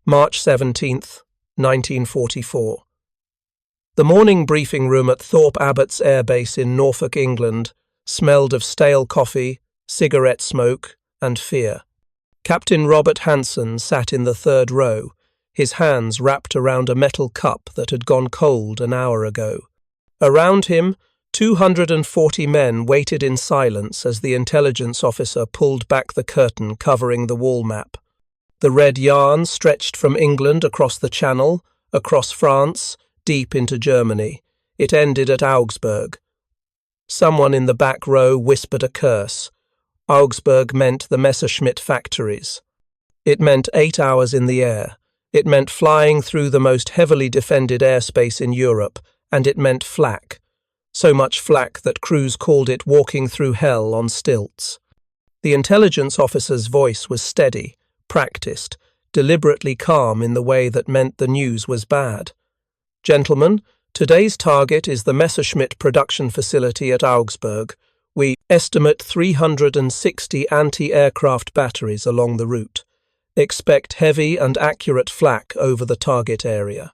March 17th, 1944. The morning briefing room at Thorpe Abbotts Air Base in Norfolk, England, smelled of stale coffee, cigarette smoke, and fear. Captain Robert Hanson sat in the third row, his hands wrapped around a metal cup that had gone cold an hour ago. Around him, 240 men waited in silence as the intelligence officer pulled back the curtain covering the wall map. The red yarn stretched from England across the Channel, across France, deep into Germany. It ended at Augsburg. Someone in the back row whispered a curse. Augsburg meant the Messerschmitt factories. It meant 8 hours in the air. It meant flying through the most heavily defended airspace in Europe, and it meant flak. So much flak that crews called it walking through hell on stilts. The intelligence officer's voice was steady, practiced, deliberately calm in the way that meant the news was bad. Gentlemen, today's target is the Messerschmitt production facility at Augsburg. We estimate 360 anti-aircraft batteries along the route. Expect heavy and accurate flak over the target area.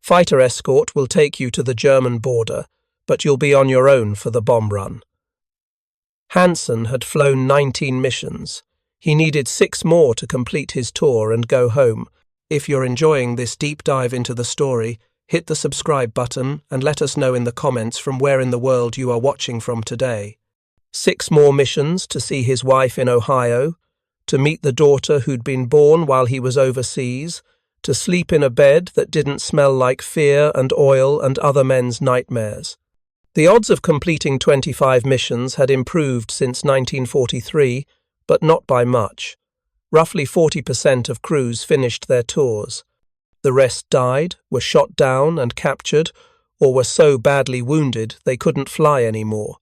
Fighter escort will take you to the German border, but you'll be on your own for the bomb run. Hanson had flown 19 missions. He needed 6 more to complete his tour and go home. If you're enjoying this deep dive into the story, hit the subscribe button and let us know in the comments from where in the world you are watching from today. 6 more missions to see his wife in Ohio, to meet the daughter who'd been born while he was overseas, to sleep in a bed that didn't smell like fear and oil and other men's nightmares. The odds of completing 25 missions had improved since 1943, but not by much. Roughly 40% of crews finished their tours. The rest died, were shot down and captured, or were so badly wounded they couldn't fly anymore.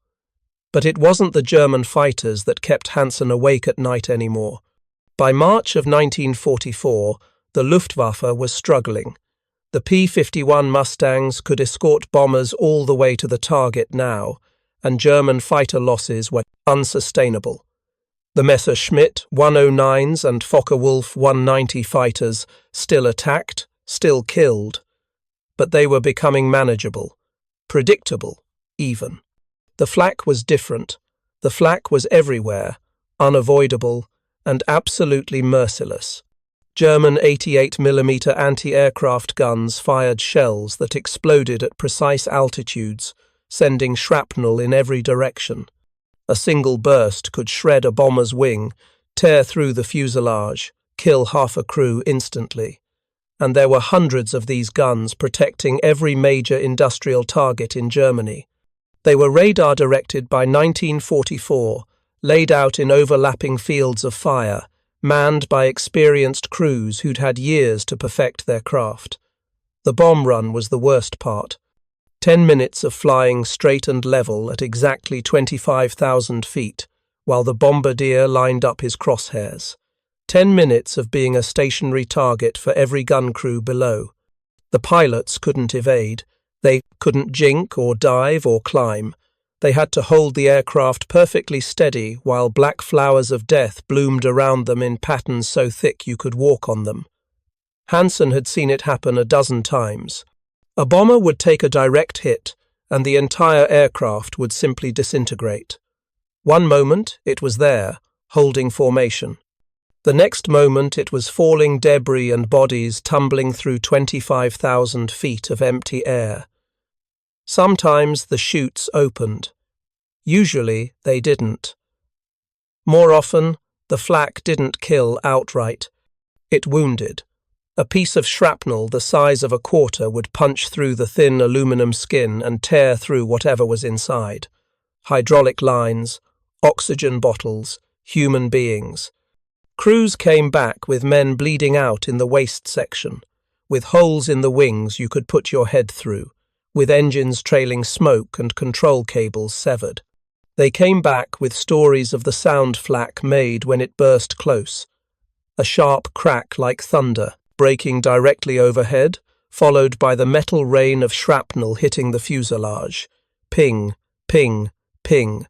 But it wasn't the German fighters that kept Hanson awake at night anymore. By March of 1944, the Luftwaffe was struggling. The P-51 Mustangs could escort bombers all the way to the target now, and German fighter losses were unsustainable. The Messerschmitt 109s and Focke-Wulf 190 fighters still attacked, still killed, but they were becoming manageable, predictable, even. The flak was different. The flak was everywhere, unavoidable, and absolutely merciless. German 88mm anti-aircraft guns fired shells that exploded at precise altitudes, sending shrapnel in every direction. A single burst could shred a bomber's wing, tear through the fuselage, kill half a crew instantly. And there were hundreds of these guns protecting every major industrial target in Germany. They were radar-directed by 1944, laid out in overlapping fields of fire, manned by experienced crews who'd had years to perfect their craft. The bomb run was the worst part. 10 minutes of flying straight and level at exactly 25,000 feet, while the bombardier lined up his crosshairs. 10 minutes of being a stationary target for every gun crew below. The pilots couldn't evade. They couldn't jink or dive or climb. They had to hold the aircraft perfectly steady while black flowers of death bloomed around them in patterns so thick you could walk on them. Hanson had seen it happen a dozen times. A bomber would take a direct hit, and the entire aircraft would simply disintegrate. One moment it was there, holding formation. The next moment it was falling debris and bodies tumbling through 25,000 feet of empty air. Sometimes the chutes opened. Usually they didn't. More often, the flak didn't kill outright. It wounded. A piece of shrapnel the size of a quarter would punch through the thin aluminum skin and tear through whatever was inside. Hydraulic lines, oxygen bottles, human beings. Crews came back with men bleeding out in the waist section, with holes in the wings you could put your head through, with engines trailing smoke and control cables severed. They came back with stories of the sound flak made when it burst close. A sharp crack like thunder, breaking directly overhead, followed by the metal rain of shrapnel hitting the fuselage. Ping, ping, ping,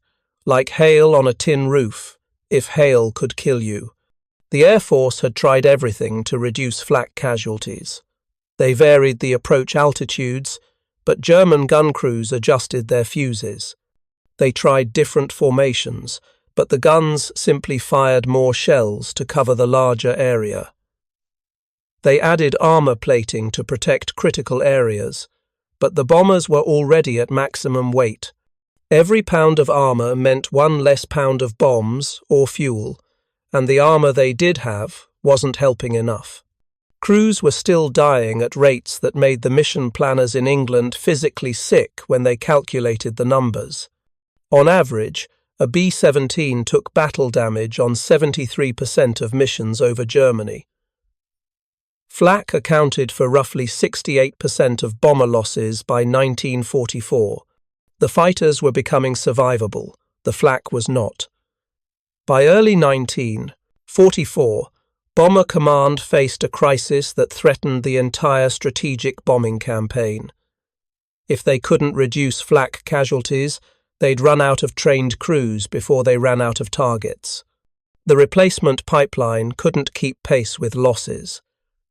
like hail on a tin roof, if hail could kill you. The Air Force had tried everything to reduce flak casualties. They varied the approach altitudes, but German gun crews adjusted their fuses. They tried different formations, but the guns simply fired more shells to cover the larger area. They added armor plating to protect critical areas, but the bombers were already at maximum weight. Every pound of armor meant one less pound of bombs or fuel, and the armor they did have wasn't helping enough. Crews were still dying at rates that made the mission planners in England physically sick when they calculated the numbers. On average, a B-17 took battle damage on 73% of missions over Germany. Flak accounted for roughly 68% of bomber losses by 1944. The fighters were becoming survivable, the flak was not. By early 1944, Bomber Command faced a crisis that threatened the entire strategic bombing campaign. If they couldn't reduce flak casualties, they'd run out of trained crews before they ran out of targets. The replacement pipeline couldn't keep pace with losses.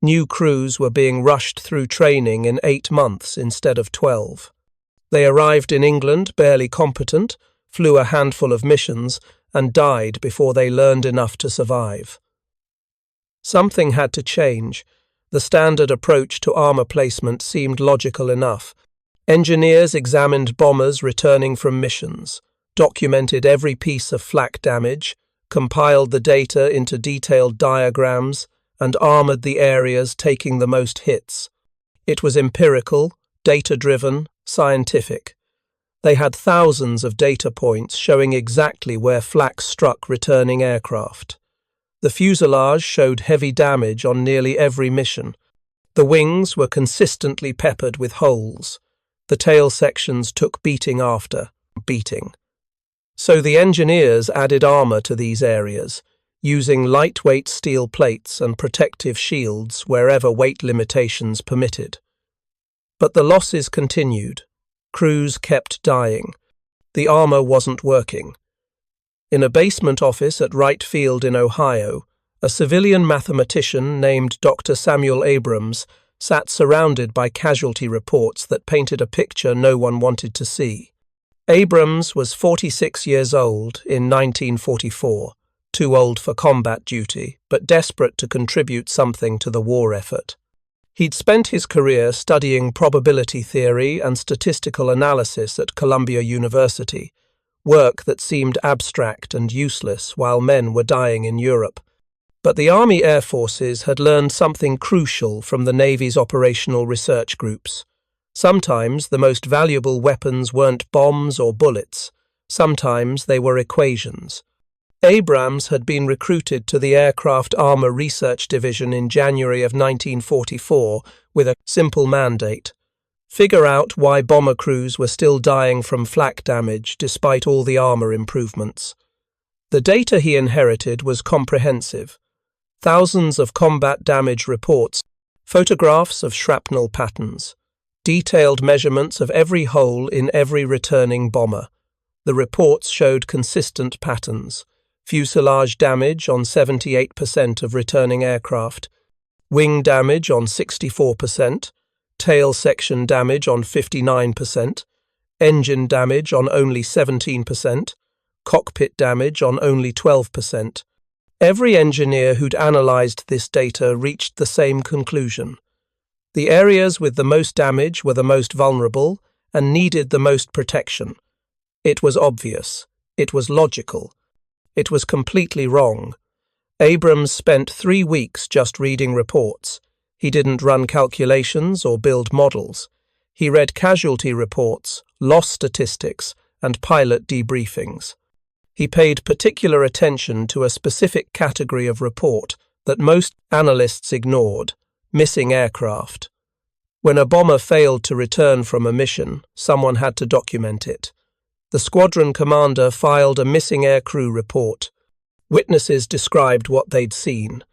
New crews were being rushed through training in 8 months instead of 12. They arrived in England barely competent, flew a handful of missions, and died before they learned enough to survive. Something had to change. The standard approach to armor placement seemed logical enough. Engineers examined bombers returning from missions, documented every piece of flak damage, compiled the data into detailed diagrams, and armored the areas taking the most hits. It was empirical, data-driven, scientific. They had thousands of data points showing exactly where flak struck returning aircraft. The fuselage showed heavy damage on nearly every mission. The wings were consistently peppered with holes. The tail sections took beating after beating. So the engineers added armor to these areas, using lightweight steel plates and protective shields wherever weight limitations permitted. But the losses continued. Crews kept dying. The armor wasn't working. In a basement office at Wright Field in Ohio, a civilian mathematician named Dr. Samuel Abrams sat surrounded by casualty reports that painted a picture no one wanted to see. Abrams was 46 years old in 1944, too old for combat duty, but desperate to contribute something to the war effort. He'd spent his career studying probability theory and statistical analysis at Columbia University, work that seemed abstract and useless while men were dying in Europe. But the Army Air Forces had learned something crucial from the Navy's operational research groups. Sometimes the most valuable weapons weren't bombs or bullets. Sometimes they were equations. Abrams had been recruited to the Aircraft Armor Research Division in January of 1944 with a simple mandate: figure out why bomber crews were still dying from flak damage despite all the armor improvements. The data he inherited was comprehensive. Thousands of combat damage reports, photographs of shrapnel patterns, detailed measurements of every hole in every returning bomber. The reports showed consistent patterns: fuselage damage on 78% of returning aircraft, wing damage on 64%, tail section damage on 59%, engine damage on only 17%, cockpit damage on only 12%. Every engineer who'd analysed this data reached the same conclusion. The areas with the most damage were the most vulnerable and needed the most protection. It was obvious. It was logical. It was completely wrong. Abrams spent 3 weeks just reading reports. He didn't run calculations or build models. He read casualty reports, loss statistics, and pilot debriefings. He paid particular attention to a specific category of report that most analysts ignored: missing aircraft. When a bomber failed to return from a mission, someone had to document it. The squadron commander filed a missing aircrew report. Witnesses described what they'd seen.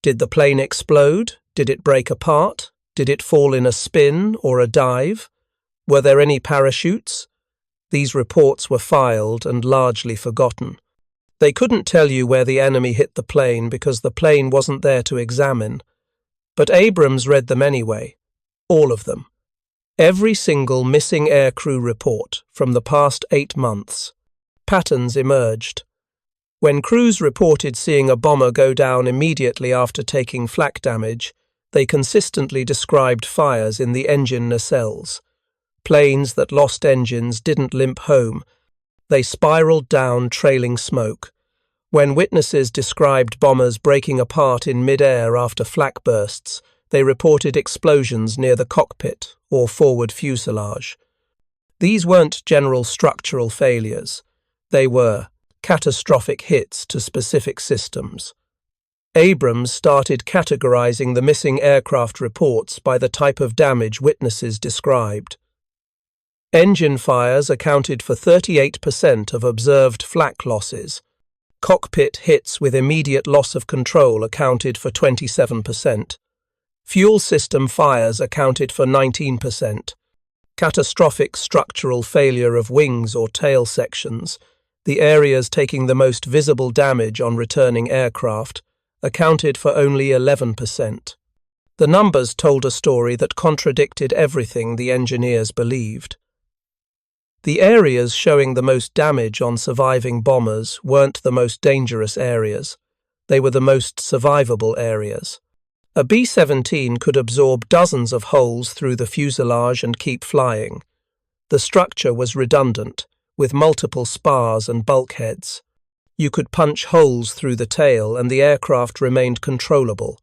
Did the plane explode? Did it break apart? Did it fall in a spin or a dive? Were there any parachutes? These reports were filed and largely forgotten. They couldn't tell you where the enemy hit the plane because the plane wasn't there to examine. But Abrams read them anyway. All of them. Every single missing aircrew report from the past 8 months. Patterns emerged. When crews reported seeing a bomber go down immediately after taking flak damage, they consistently described fires in the engine nacelles. Planes that lost engines didn't limp home. They spiraled down, trailing smoke. When witnesses described bombers breaking apart in mid-air after flak bursts, they reported explosions near the cockpit or forward fuselage. These weren't general structural failures. They were catastrophic hits to specific systems. Abrams started categorizing the missing aircraft reports by the type of damage witnesses described. Engine fires accounted for 38% of observed flak losses. Cockpit hits with immediate loss of control accounted for 27%. Fuel system fires accounted for 19%. Catastrophic structural failure of wings or tail sections, the areas taking the most visible damage on returning aircraft, accounted for only 11%. The numbers told a story that contradicted everything the engineers believed. The areas showing the most damage on surviving bombers weren't the most dangerous areas. They were the most survivable areas. A B-17 could absorb dozens of holes through the fuselage and keep flying. The structure was redundant, with multiple spars and bulkheads. You could punch holes through the tail and the aircraft remained controllable.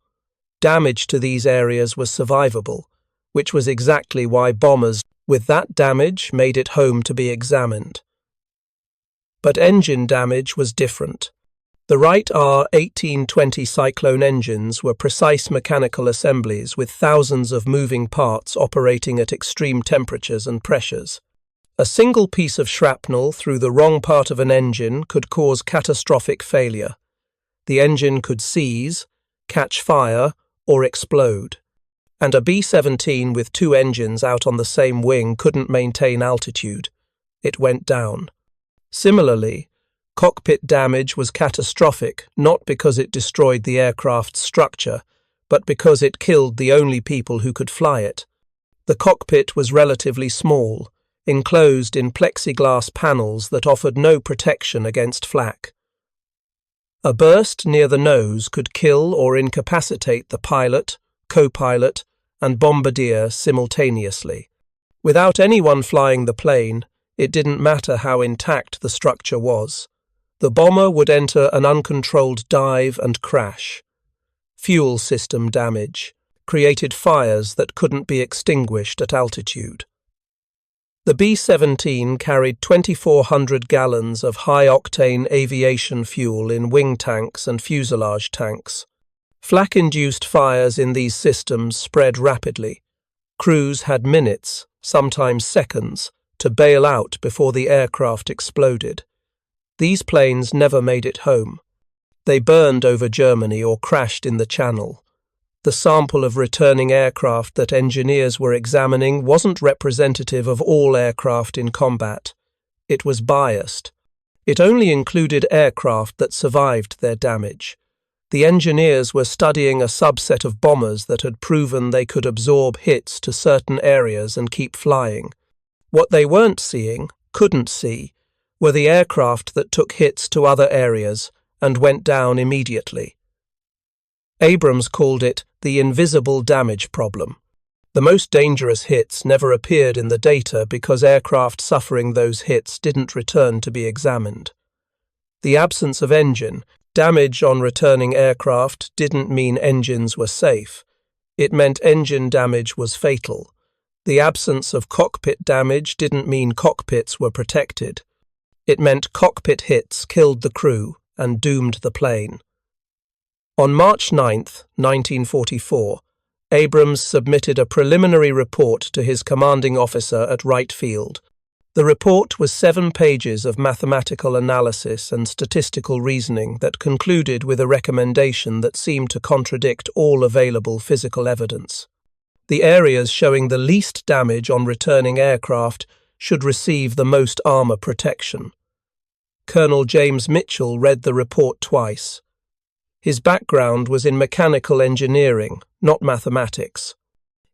Damage to these areas was survivable, which was exactly why bombers with that damage made it home to be examined. But engine damage was different. The Wright R-1820 Cyclone engines were precise mechanical assemblies with thousands of moving parts operating at extreme temperatures and pressures. A single piece of shrapnel through the wrong part of an engine could cause catastrophic failure. The engine could seize, catch fire, or explode. And a B-17 with 2 engines out on the same wing couldn't maintain altitude. It went down. Similarly, cockpit damage was catastrophic not because it destroyed the aircraft's structure, but because it killed the only people who could fly it. The cockpit was relatively small, enclosed in plexiglass panels that offered no protection against flak. A burst near the nose could kill or incapacitate the pilot, co-pilot, and bombardier simultaneously. Without anyone flying the plane, it didn't matter how intact the structure was. The bomber would enter an uncontrolled dive and crash. Fuel system damage created fires that couldn't be extinguished at altitude. The B-17 carried 2,400 gallons of high-octane aviation fuel in wing tanks and fuselage tanks. Flak-induced fires in these systems spread rapidly. Crews had minutes, sometimes seconds, to bail out before the aircraft exploded. These planes never made it home. They burned over Germany or crashed in the Channel. The sample of returning aircraft that engineers were examining wasn't representative of all aircraft in combat. It was biased. It only included aircraft that survived their damage. The engineers were studying a subset of bombers that had proven they could absorb hits to certain areas and keep flying. What they weren't seeing, couldn't see, were the aircraft that took hits to other areas and went down immediately. Abrams called it the invisible damage problem. The most dangerous hits never appeared in the data because aircraft suffering those hits didn't return to be examined. The absence of engine damage on returning aircraft didn't mean engines were safe. It meant engine damage was fatal. The absence of cockpit damage didn't mean cockpits were protected. It meant cockpit hits killed the crew and doomed the plane. On March 9, 1944, Abrams submitted a preliminary report to his commanding officer at Wright Field. The report was 7 pages of mathematical analysis and statistical reasoning that concluded with a recommendation that seemed to contradict all available physical evidence. The areas showing the least damage on returning aircraft should receive the most armor protection. Colonel James Mitchell read the report twice. His background was in mechanical engineering, not mathematics.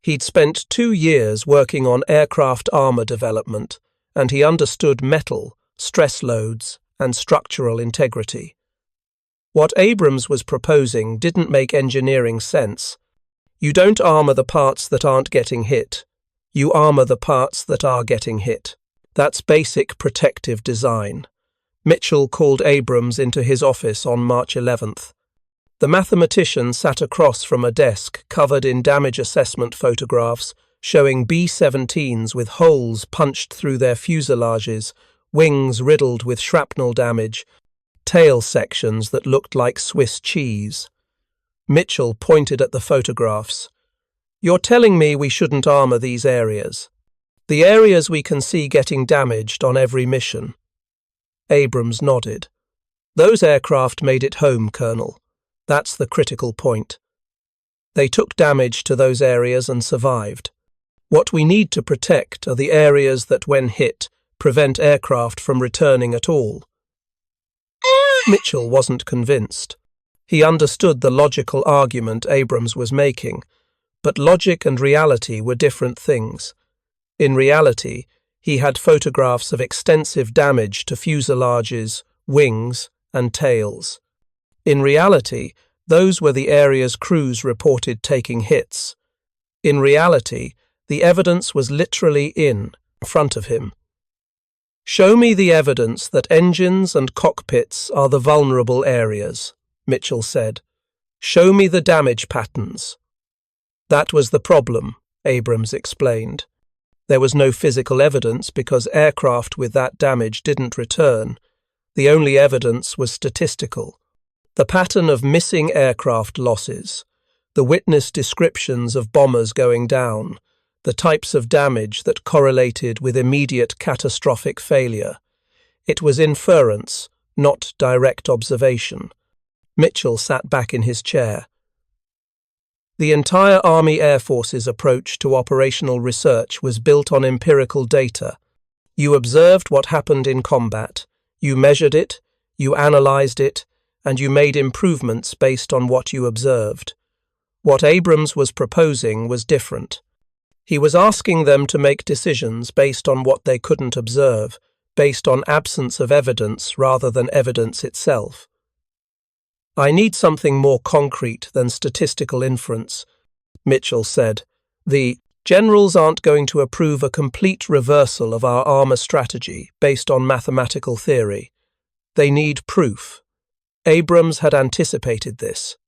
He'd spent 2 years working on aircraft armour development, and he understood metal, stress loads, and structural integrity. What Abrams was proposing didn't make engineering sense. You don't armour the parts that aren't getting hit. You armour the parts that are getting hit. That's basic protective design. Mitchell called Abrams into his office on March 11th. The mathematician sat across from a desk covered in damage assessment photographs showing B-17s with holes punched through their fuselages, wings riddled with shrapnel damage, tail sections that looked like Swiss cheese. Mitchell pointed at the photographs. "You're telling me we shouldn't armour these areas? The areas we can see getting damaged on every mission?" Abrams nodded. "Those aircraft made it home, Colonel. That's the critical point. They took damage to those areas and survived. What we need to protect are the areas that, when hit, prevent aircraft from returning at all." Mitchell wasn't convinced. He understood the logical argument Abrams was making, but logic and reality were different things. In reality, he had photographs of extensive damage to fuselages, wings, and tails. In reality, those were the areas crews reported taking hits. In reality, the evidence was literally in front of him. "Show me the evidence that engines and cockpits are the vulnerable areas," Mitchell said. "Show me the damage patterns." That was the problem, Abrams explained. There was no physical evidence because aircraft with that damage didn't return. The only evidence was statistical. The pattern of missing aircraft losses, the witness descriptions of bombers going down, the types of damage that correlated with immediate catastrophic failure. It was inference, not direct observation. Mitchell sat back in his chair. The entire Army Air Force's approach to operational research was built on empirical data. You observed what happened in combat, you measured it, you analysed it, and you made improvements based on what you observed. What Abrams was proposing was different. He was asking them to make decisions based on what they couldn't observe, based on absence of evidence rather than evidence itself. "I need something more concrete than statistical inference," Mitchell said. "The generals aren't going to approve a complete reversal of our armour strategy based on mathematical theory. They need proof." Abrams had anticipated this.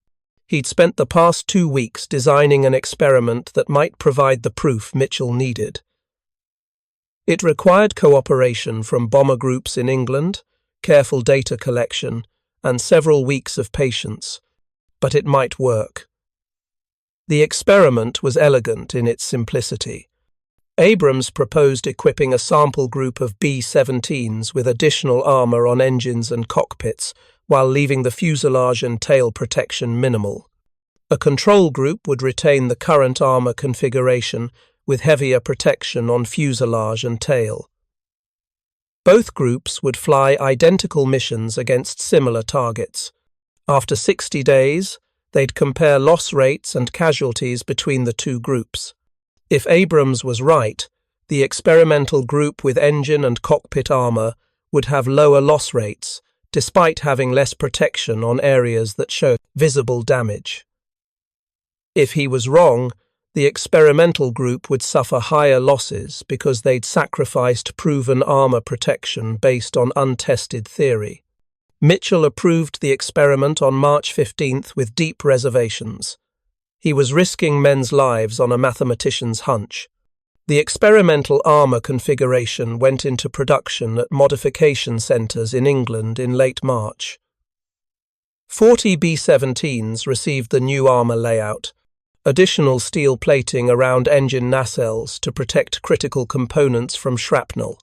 He'd spent the past 2 weeks designing an experiment that might provide the proof Mitchell needed. It required cooperation from bomber groups in England, careful data collection, and several weeks of patience, but it might work. The experiment was elegant in its simplicity. Abrams proposed equipping a sample group of B-17s with additional armour on engines and cockpits while leaving the fuselage and tail protection minimal. A control group would retain the current armour configuration with heavier protection on fuselage and tail. Both groups would fly identical missions against similar targets. After 60 days, they'd compare loss rates and casualties between the two groups. If Abrams was right, the experimental group with engine and cockpit armour would have lower loss rates, despite having less protection on areas that show visible damage. If he was wrong, the experimental group would suffer higher losses because they'd sacrificed proven armour protection based on untested theory. Mitchell approved the experiment on March 15th with deep reservations. He was risking men's lives on a mathematician's hunch. The experimental armour configuration went into production at modification centres in England in late March. 40 B-17s received the new armour layout, additional steel plating around engine nacelles to protect critical components from shrapnel.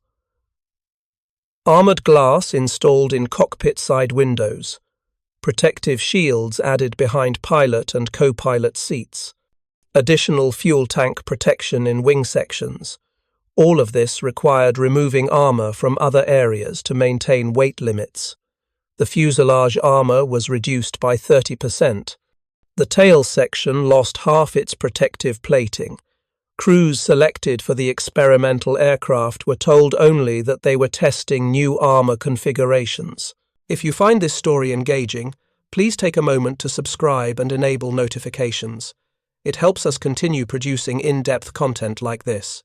Armoured glass installed in cockpit side windows. Protective shields added behind pilot and co-pilot seats. Additional fuel tank protection in wing sections. All of this required removing armor from other areas to maintain weight limits. The fuselage armor was reduced by 30%. The tail section lost half its protective plating. Crews selected for the experimental aircraft were told only that they were testing new armor configurations. If you find this story engaging, please take a moment to subscribe and enable notifications. It helps us continue producing in-depth content like this.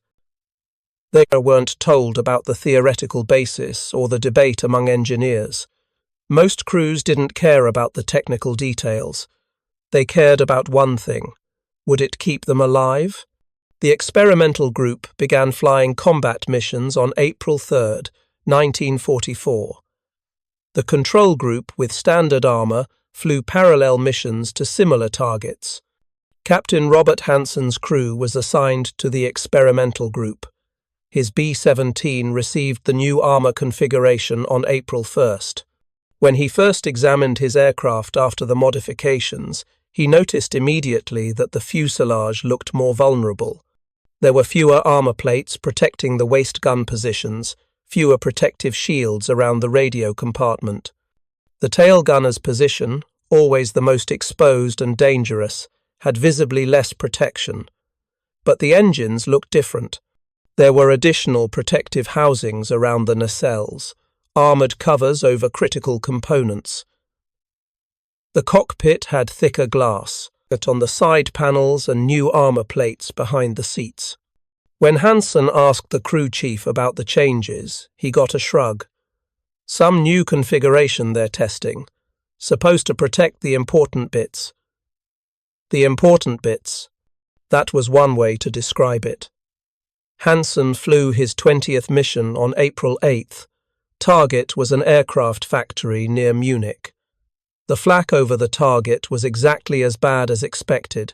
They weren't told about the theoretical basis or the debate among engineers. Most crews didn't care about the technical details. They cared about one thing. Would it keep them alive? The experimental group began flying combat missions on April 3, 1944. The control group, with standard armor, flew parallel missions to similar targets. Captain Robert Hanson's crew was assigned to the experimental group. His B-17 received the new armor configuration on April 1st. When he first examined his aircraft after the modifications, he noticed immediately that the fuselage looked more vulnerable. There were fewer armor plates protecting the waist gun positions, fewer protective shields around the radio compartment. The tail gunner's position, always the most exposed and dangerous, had visibly less protection. But the engines looked different. There were additional protective housings around the nacelles, armoured covers over critical components. The cockpit had thicker glass, but on the side panels and new armour plates behind the seats. When Hanson asked the crew chief about the changes, he got a shrug. Some new configuration they're testing, supposed to protect the important bits. The important bits. That was one way to describe it. Hanson flew his 20th mission on April 8th. Target was an aircraft factory near Munich. The flak over the target was exactly as bad as expected.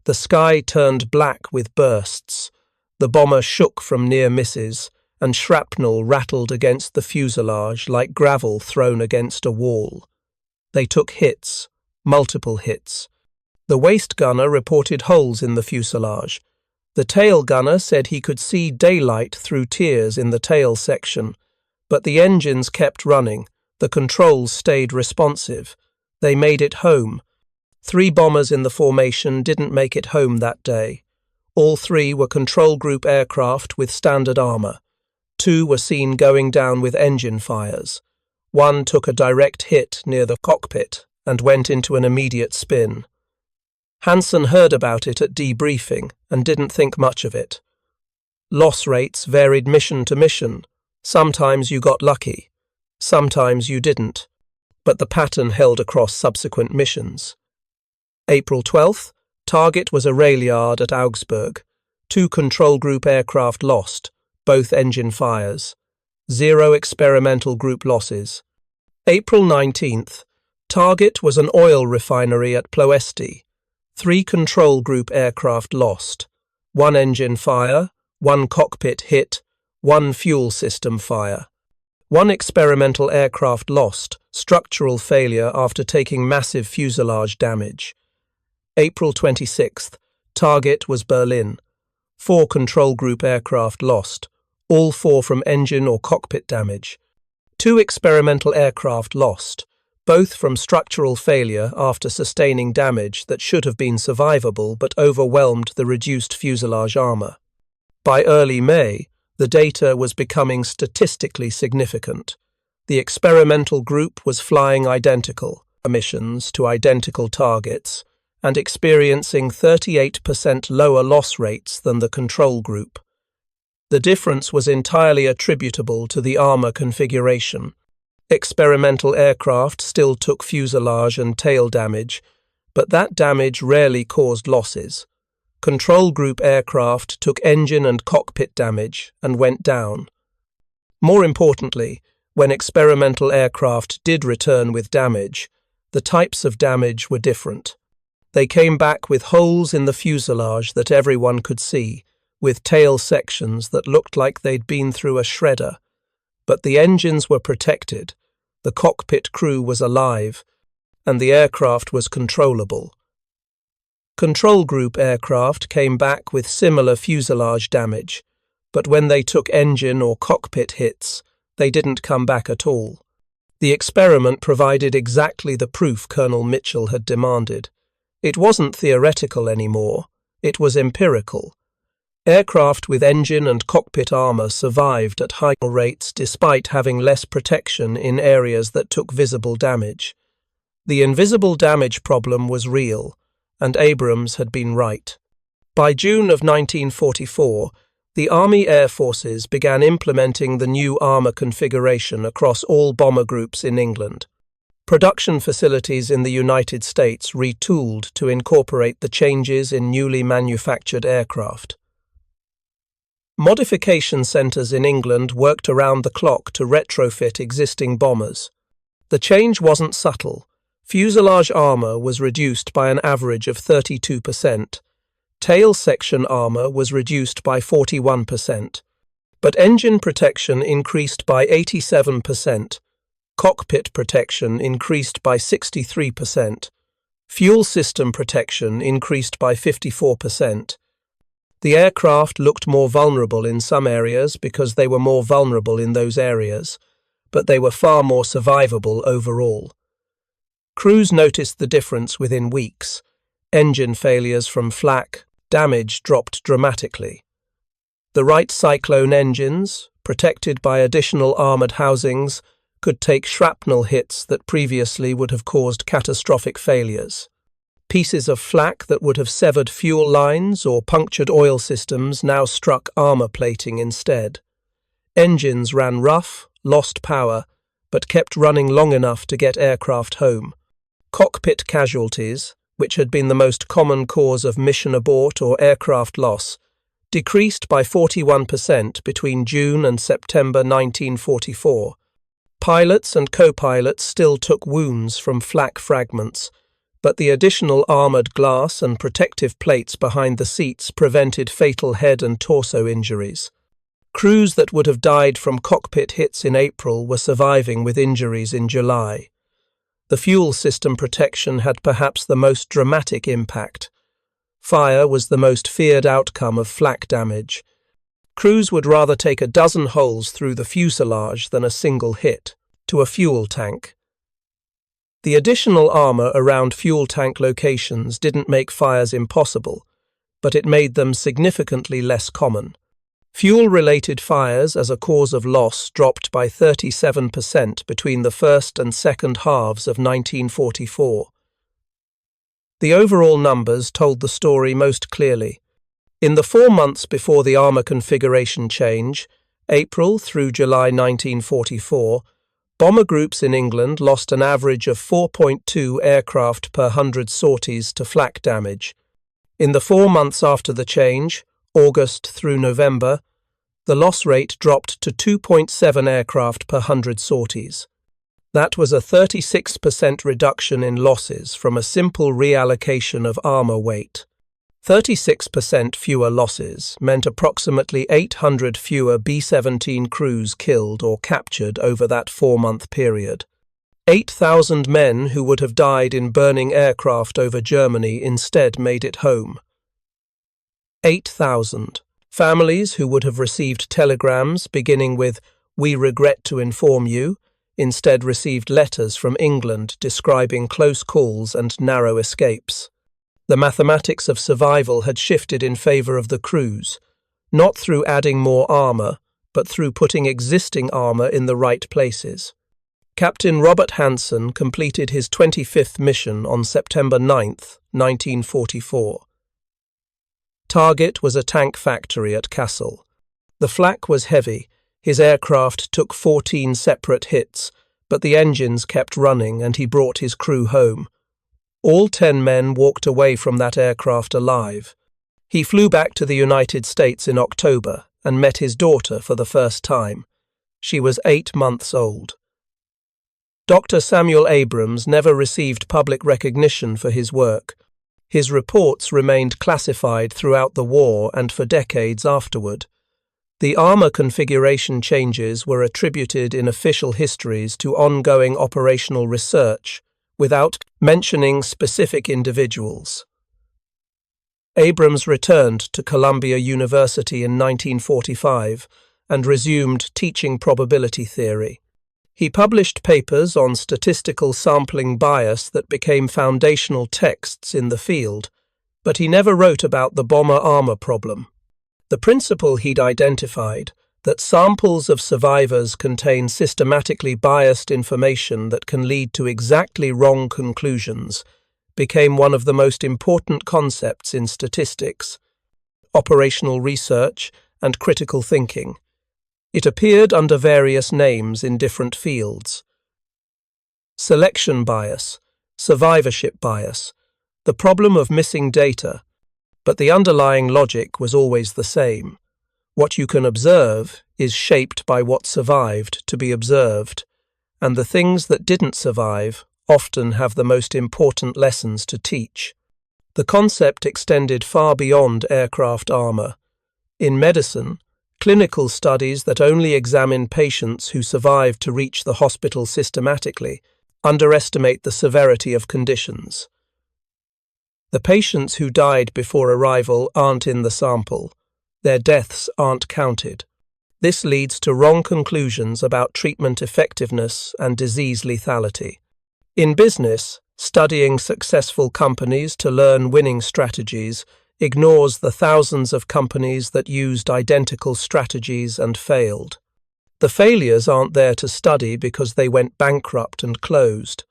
The sky turned black with bursts. The bomber shook from near misses, and shrapnel rattled against the fuselage like gravel thrown against a wall. They took hits, multiple hits. The waist gunner reported holes in the fuselage. The tail gunner said he could see daylight through tears in the tail section. But the engines kept running, the controls stayed responsive. They made it home. 3 bombers in the formation didn't make it home that day. All 3 were control group aircraft with standard armor. 2 were seen going down with engine fires. 1 took a direct hit near the cockpit and went into an immediate spin. Hanson heard about it at debriefing and didn't think much of it. Loss rates varied mission to mission. Sometimes you got lucky, sometimes you didn't, but the pattern held across subsequent missions. April 12th, target was a rail yard at Augsburg. 2 control group aircraft lost, both engine fires. 0 experimental group losses. April 19th, target was an oil refinery at Ploesti. 3 control group aircraft lost. 1 engine fire, 1 cockpit hit, 1 fuel system fire. 1 experimental aircraft lost, structural failure after taking massive fuselage damage. April 26th, target was Berlin. 4 control group aircraft lost, all 4 from engine or cockpit damage. 2 experimental aircraft lost, both from structural failure after sustaining damage that should have been survivable but overwhelmed the reduced fuselage armour. By early May, the data was becoming statistically significant. The experimental group was flying identical missions to identical targets and experiencing 38% lower loss rates than the control group. The difference was entirely attributable to the armor configuration. Experimental aircraft still took fuselage and tail damage, but that damage rarely caused losses. Control group aircraft took engine and cockpit damage and went down. More importantly, when experimental aircraft did return with damage, the types of damage were different. They came back with holes in the fuselage that everyone could see, with tail sections that looked like they'd been through a shredder. But the engines were protected, the cockpit crew was alive, and the aircraft was controllable. Control group aircraft came back with similar fuselage damage, but when they took engine or cockpit hits, they didn't come back at all. The experiment provided exactly the proof Colonel Mitchell had demanded. It wasn't theoretical anymore, it was empirical. Aircraft with engine and cockpit armor survived at high rates despite having less protection in areas that took visible damage. The invisible damage problem was real, and Abrams had been right. By June of 1944, the Army Air Forces began implementing the new armor configuration across all bomber groups in England. Production facilities in the United States retooled to incorporate the changes in newly manufactured aircraft. Modification centres in England worked around the clock to retrofit existing bombers. The change wasn't subtle. Fuselage armour was reduced by an average of 32%. Tail section armour was reduced by 41%. But engine protection increased by 87%. Cockpit protection increased by 63%. Fuel system protection increased by 54%. The aircraft looked more vulnerable in some areas because they were more vulnerable in those areas, but they were far more survivable overall. Crews noticed the difference within weeks. Engine failures from Flak damage dropped dramatically. The Wright Cyclone engines, protected by additional armoured housings, could take shrapnel hits that previously would have caused catastrophic failures. Pieces of flak that would have severed fuel lines or punctured oil systems now struck armour plating instead. Engines ran rough, lost power, but kept running long enough to get aircraft home. Cockpit casualties, which had been the most common cause of mission abort or aircraft loss, decreased by 41% between June and September 1944. Pilots and co-pilots still took wounds from flak fragments, but the additional armoured glass and protective plates behind the seats prevented fatal head and torso injuries. Crews that would have died from cockpit hits in April were surviving with injuries in July. The fuel system protection had perhaps the most dramatic impact. Fire was the most feared outcome of flak damage. Crews would rather take a dozen holes through the fuselage than a single hit to a fuel tank. The additional armour around fuel tank locations didn't make fires impossible, but it made them significantly less common. Fuel-related fires as a cause of loss dropped by 37% between the first and second halves of 1944. The overall numbers told the story most clearly. In the 4 months before the armour configuration change, April through July 1944, bomber groups in England lost an average of 4.2 aircraft per 100 sorties to flak damage. In the 4 months after the change, August through November, the loss rate dropped to 2.7 aircraft per 100 sorties. That was a 36% reduction in losses from a simple reallocation of armour weight. 36% fewer losses meant approximately 800 fewer B-17 crews killed or captured over that 4-month period. 8,000 men who would have died in burning aircraft over Germany instead made it home. 8,000. Families who would have received telegrams beginning with "We regret to inform you," instead received letters from England describing close calls and narrow escapes. The mathematics of survival had shifted in favour of the crews, not through adding more armour, but through putting existing armour in the right places. Captain Robert Hanson completed his 25th mission on September 9, 1944. Target was a tank factory at Kassel. The flak was heavy. His aircraft took 14 separate hits, but the engines kept running and he brought his crew home. All 10 men walked away from that aircraft alive. He flew back to the United States in October and met his daughter for the first time. She was 8 months old. Dr. Samuel Abrams never received public recognition for his work. His reports remained classified throughout the war and for decades afterward. The armour configuration changes were attributed in official histories to ongoing operational research, without mentioning specific individuals. Abrams returned to Columbia University in 1945 and resumed teaching probability theory. He published papers on statistical sampling bias that became foundational texts in the field, but he never wrote about the bomber armor problem. The principle he'd identified, that samples of survivors contain systematically biased information that can lead to exactly wrong conclusions, became one of the most important concepts in statistics, operational research, and critical thinking. It appeared under various names in different fields. Selection bias, survivorship bias, the problem of missing data, but the underlying logic was always the same. What you can observe is shaped by what survived to be observed, and the things that didn't survive often have the most important lessons to teach. The concept extended far beyond aircraft armor. In medicine, clinical studies that only examine patients who survive to reach the hospital systematically underestimate the severity of conditions. The patients who died before arrival aren't in the sample. Their deaths aren't counted. This leads to wrong conclusions about treatment effectiveness and disease lethality. In business, studying successful companies to learn winning strategies ignores the thousands of companies that used identical strategies and failed. The failures aren't there to study because they went bankrupt and closed.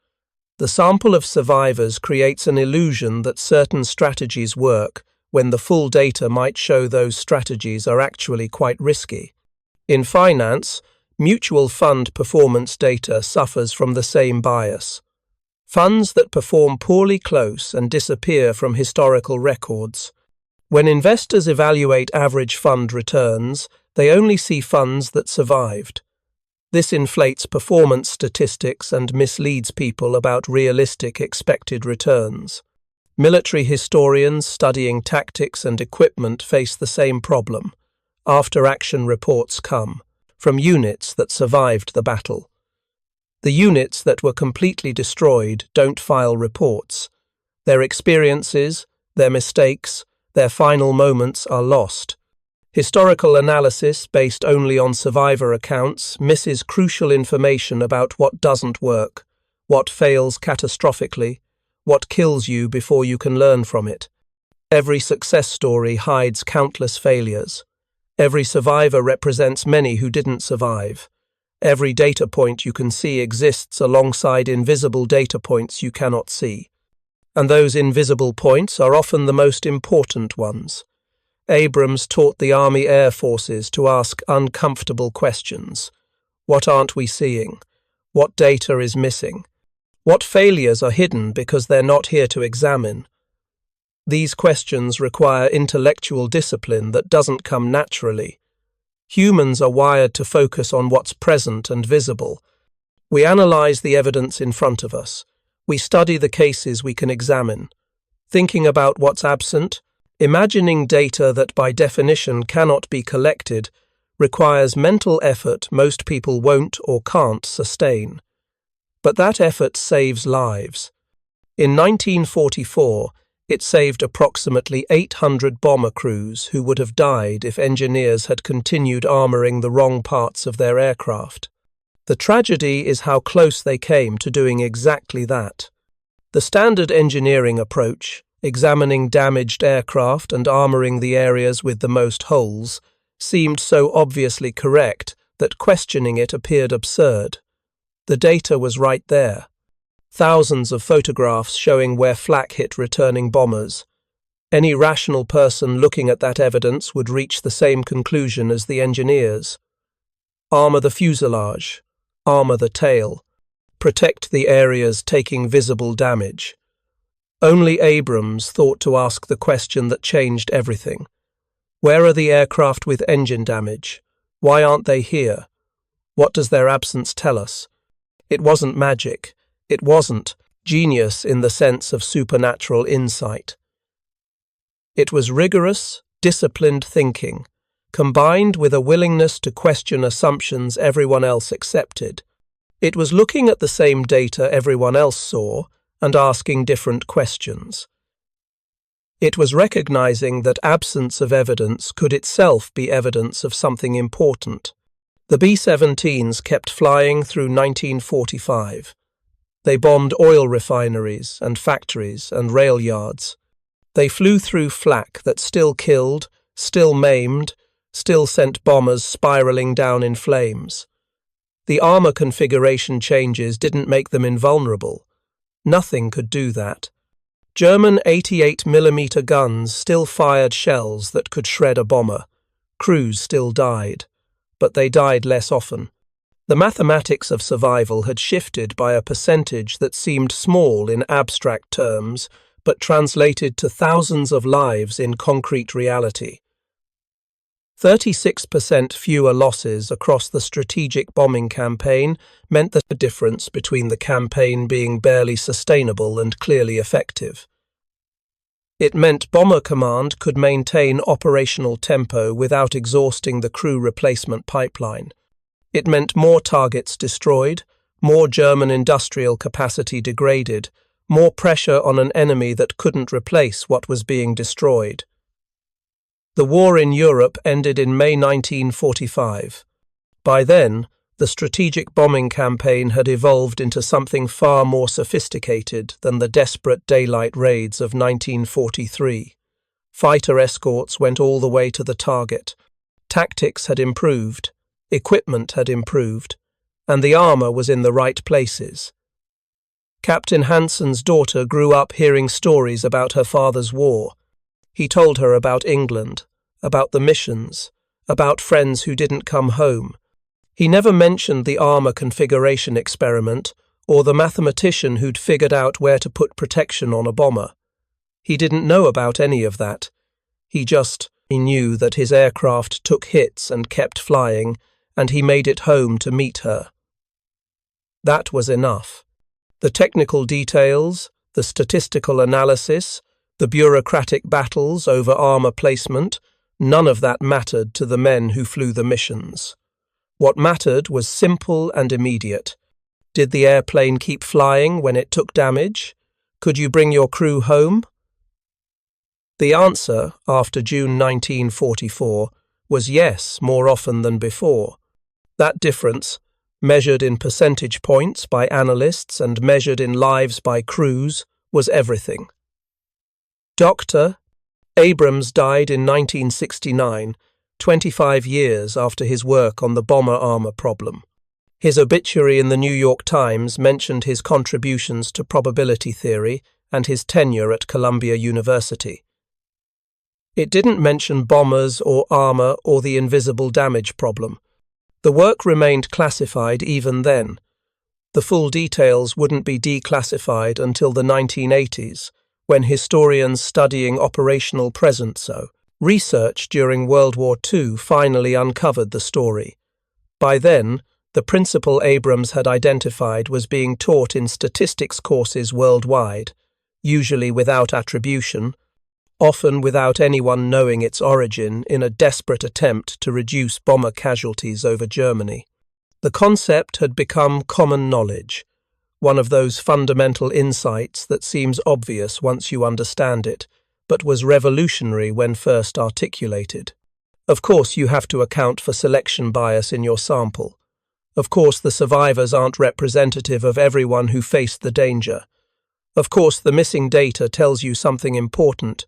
The sample of survivors creates an illusion that certain strategies work when the full data might show those strategies are actually quite risky. In finance, mutual fund performance data suffers from the same bias. Funds that perform poorly close and disappear from historical records. When investors evaluate average fund returns, they only see funds that survived. This inflates performance statistics and misleads people about realistic expected returns. Military historians studying tactics and equipment face the same problem. After-action reports come from units that survived the battle. The units that were completely destroyed don't file reports. Their experiences, their mistakes, their final moments are lost. Historical analysis based only on survivor accounts misses crucial information about what doesn't work, what fails catastrophically, what kills you before you can learn from it. Every success story hides countless failures. Every survivor represents many who didn't survive. Every data point you can see exists alongside invisible data points you cannot see. And those invisible points are often the most important ones. Abrams taught the Army Air Forces to ask uncomfortable questions. What aren't we seeing? What data is missing? What failures are hidden because they're not here to examine? These questions require intellectual discipline that doesn't come naturally. Humans are wired to focus on what's present and visible. We analyze the evidence in front of us. We study the cases we can examine. Thinking about what's absent, imagining data that by definition cannot be collected, requires mental effort most people won't or can't sustain. But that effort saves lives. In 1944, it saved approximately 800 bomber crews who would have died if engineers had continued armoring the wrong parts of their aircraft. The tragedy is how close they came to doing exactly that. The standard engineering approach, examining damaged aircraft and armoring the areas with the most holes, seemed so obviously correct that questioning it appeared absurd. The data was right there. Thousands of photographs showing where flak hit returning bombers. Any rational person looking at that evidence would reach the same conclusion as the engineers. Armor the fuselage. Armor the tail. Protect the areas taking visible damage. Only Abrams thought to ask the question that changed everything. Where are the aircraft with engine damage? Why aren't they here? What does their absence tell us? It wasn't magic. It wasn't genius in the sense of supernatural insight. It was rigorous, disciplined thinking, combined with a willingness to question assumptions everyone else accepted. It was looking at the same data everyone else saw and asking different questions. It was recognizing that absence of evidence could itself be evidence of something important. The B-17s kept flying through 1945. They bombed oil refineries and factories and rail yards. They flew through flak that still killed, still maimed, still sent bombers spiraling down in flames. The armor configuration changes didn't make them invulnerable. Nothing could do that. German 88mm guns still fired shells that could shred a bomber. Crews still died, but they died less often. The mathematics of survival had shifted by a percentage that seemed small in abstract terms, but translated to thousands of lives in concrete reality. 36% fewer losses across the strategic bombing campaign meant the difference between the campaign being barely sustainable and clearly effective. It meant Bomber Command could maintain operational tempo without exhausting the crew replacement pipeline. It meant more targets destroyed, more German industrial capacity degraded, more pressure on an enemy that couldn't replace what was being destroyed. The war in Europe ended in May 1945. By then, the strategic bombing campaign had evolved into something far more sophisticated than the desperate daylight raids of 1943. Fighter escorts went all the way to the target. Tactics had improved, equipment had improved, and the armor was in the right places. Captain Hanson's daughter grew up hearing stories about her father's war. He told her about England, about the missions, about friends who didn't come home. He never mentioned the armor configuration experiment or the mathematician who'd figured out where to put protection on a bomber. He didn't know about any of that. He knew that his aircraft took hits and kept flying, and he made it home to meet her. That was enough. The technical details, the statistical analysis, the bureaucratic battles over armor placement, none of that mattered to the men who flew the missions. What mattered was simple and immediate. Did the airplane keep flying when it took damage? Could you bring your crew home? The answer, after June 1944, was yes more often than before. That difference, measured in percentage points by analysts and measured in lives by crews, was everything. Dr. Abrams died in 1969, 25 years after his work on the bomber armor problem. His obituary in the New York Times mentioned his contributions to probability theory and his tenure at Columbia University. It didn't mention bombers or armor or the invisible damage problem. The work remained classified even then. The full details wouldn't be declassified until the 1980s, when historians studying operational research during World War II finally uncovered the story. By then, the principle Abrams had identified was being taught in statistics courses worldwide, usually without attribution, often without anyone knowing its origin, in a desperate attempt to reduce bomber casualties over Germany. The concept had become common knowledge, one of those fundamental insights that seems obvious once you understand it, but was revolutionary when first articulated. Of course, you have to account for selection bias in your sample. Of course, the survivors aren't representative of everyone who faced the danger. Of course, the missing data tells you something important,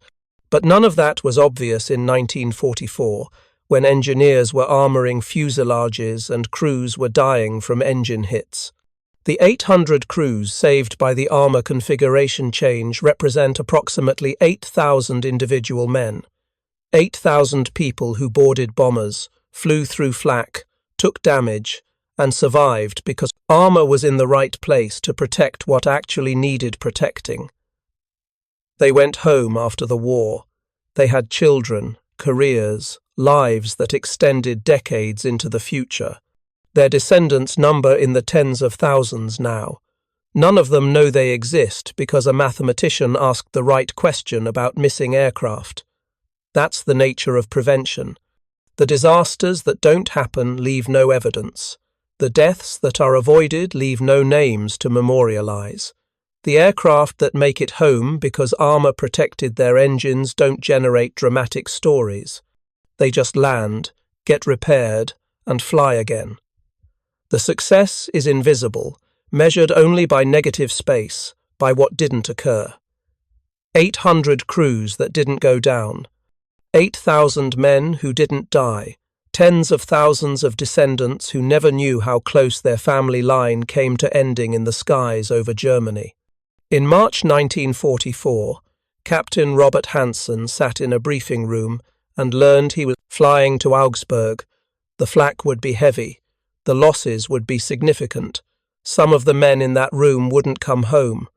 but none of that was obvious in 1944, when engineers were armoring fuselages and crews were dying from engine hits. The 800 crews saved by the armor configuration change represent approximately 8,000 individual men. 8,000 people who boarded bombers, flew through flak, took damage, and survived because armor was in the right place to protect what actually needed protecting. They went home after the war. They had children, careers, lives that extended decades into the future. Their descendants number in the tens of thousands now. None of them know they exist because a mathematician asked the right question about missing aircraft. That's the nature of prevention. The disasters that don't happen leave no evidence. The deaths that are avoided leave no names to memorialize. The aircraft that make it home because armor protected their engines don't generate dramatic stories. They just land, get repaired, and fly again. The success is invisible, measured only by negative space, by what didn't occur. 800 crews that didn't go down. 8,000 men who didn't die. Tens of thousands of descendants who never knew how close their family line came to ending in the skies over Germany. In March 1944, Captain Robert Hanson sat in a briefing room and learned he was flying to Augsburg. The flak would be heavy. The losses would be significant. Some of the men in that room wouldn't come home.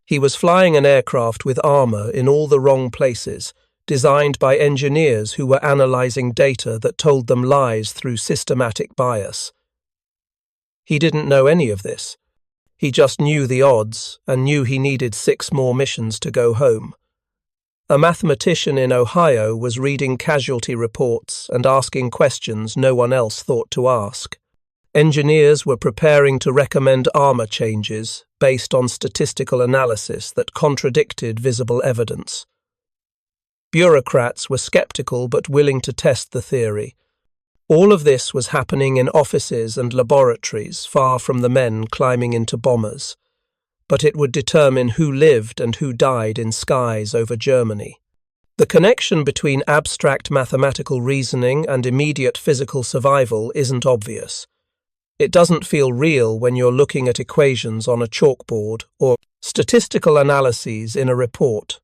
He was flying an aircraft with armor in all the wrong places, designed by engineers who were analyzing data that told them lies through systematic bias. He didn't know any of this. He just knew the odds and knew he needed 6 more missions to go home. A mathematician in Ohio was reading casualty reports and asking questions no one else thought to ask. Engineers were preparing to recommend armor changes based on statistical analysis that contradicted visible evidence. Bureaucrats were skeptical but willing to test the theory. All of this was happening in offices and laboratories far from the men climbing into bombers. But it would determine who lived and who died in skies over Germany. The connection between abstract mathematical reasoning and immediate physical survival isn't obvious. It doesn't feel real when you're looking at equations on a chalkboard or statistical analyses in a report.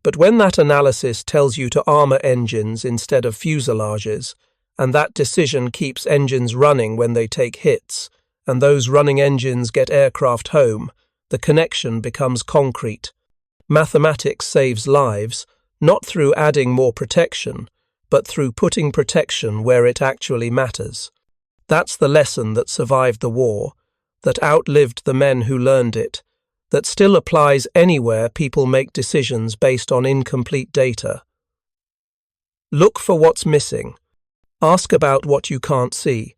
But when that analysis tells you to armor engines instead of fuselages, and that decision keeps engines running when they take hits, and those running engines get aircraft home, the connection becomes concrete. Mathematics saves lives, not through adding more protection, but through putting protection where it actually matters. That's the lesson that survived the war, that outlived the men who learned it, that still applies anywhere people make decisions based on incomplete data. Look for what's missing. Ask about what you can't see.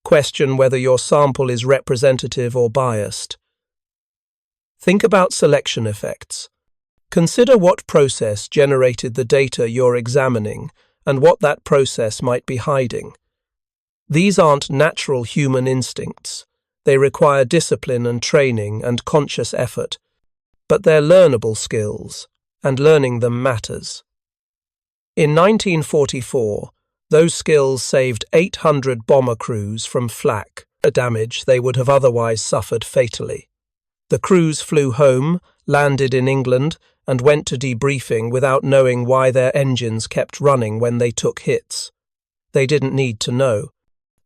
Question whether your sample is representative or biased. Think about selection effects. Consider what process generated the data you're examining and what that process might be hiding. These aren't natural human instincts. They require discipline and training and conscious effort. But they're learnable skills, and learning them matters. In 1944, those skills saved 800 bomber crews from flak, a damage they would have otherwise suffered fatally. The crews flew home, landed in England, and went to debriefing without knowing why their engines kept running when they took hits. They didn't need to know.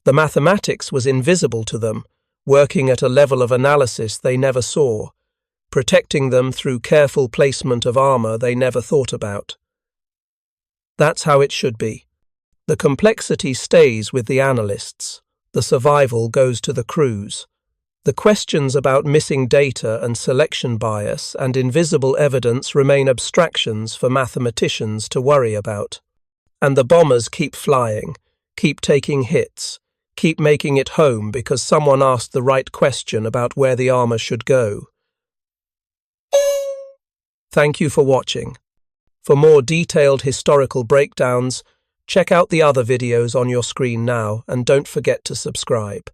The mathematics was invisible to them, working at a level of analysis they never saw, protecting them through careful placement of armor they never thought about. That's how it should be. The complexity stays with the analysts. The survival goes to the crews. The questions about missing data and selection bias and invisible evidence remain abstractions for mathematicians to worry about. And the bombers keep flying, keep taking hits, keep making it home because someone asked the right question about where the armor should go. Thank you for watching. For more detailed historical breakdowns, check out the other videos on your screen now and don't forget to subscribe.